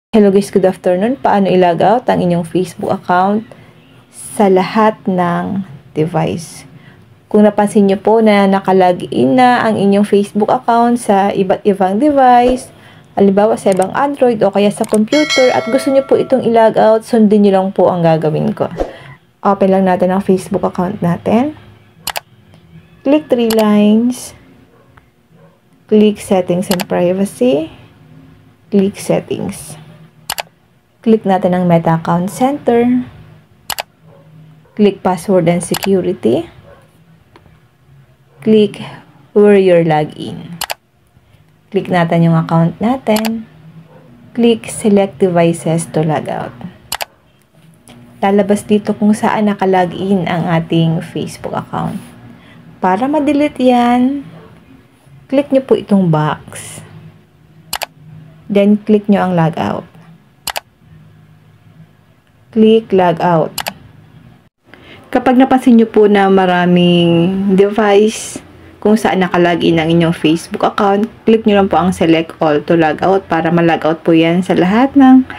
Hello guys, good afternoon. Paano i-log out ang inyong Facebook account sa lahat ng device? Kung napansin nyo po na nakalagin na ang inyong Facebook account sa iba't ibang device, halimbawa sa ibang Android o kaya sa computer at gusto nyo po itong i-log out, sundin nyo lang po ang gagawin ko. Open lang natin ang Facebook account natin. Click 3 lines. Click settings and privacy. Click settings. Click natin ang Meta Account Center. Click Password and Security. Click Where Your Login. Click natin yung account natin. Click Select Devices to log out. Lalabas dito kung saan nakalogin ang ating Facebook account. Para ma-delete yan, click nyo po itong box. Then, click nyo ang logout. Click log out. Kapag napansin nyo po na maraming device kung saan nakalagin ang inyong Facebook account, click nyo lang po ang select all to log out para ma-log out po yan sa lahat ng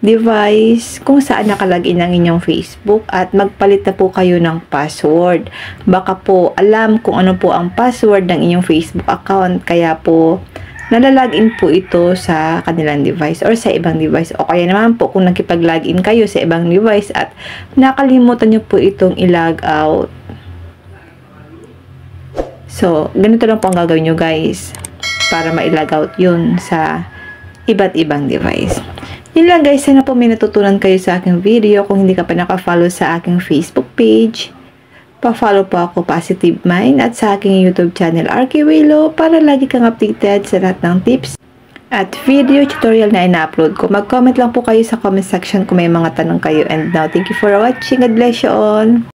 device kung saan nakalagin ang inyong Facebook at magpalit na po kayo ng password. Baka po alam kung ano po ang password ng inyong Facebook account kaya po nalalagin po ito sa kanilang device or sa ibang device. O kaya naman po kung nakipag-login kayo sa ibang device at nakalimutan nyo po itong i-log out. So, ganito lang po ang gagawin nyo guys para ma-log out yun sa iba't ibang device. Yun lang guys, sana po may natutunan kayo sa aking video. Kung hindi ka pa naka-follow sa aking Facebook page, pa-follow po ako Positive Mind at sa aking YouTube channel RK Willow para lagi kang updated sa lahat ng tips at video tutorial na ina-upload ko. Mag-comment lang po kayo sa comment section kung may mga tanong kayo. And now, thank you for watching. God bless you all.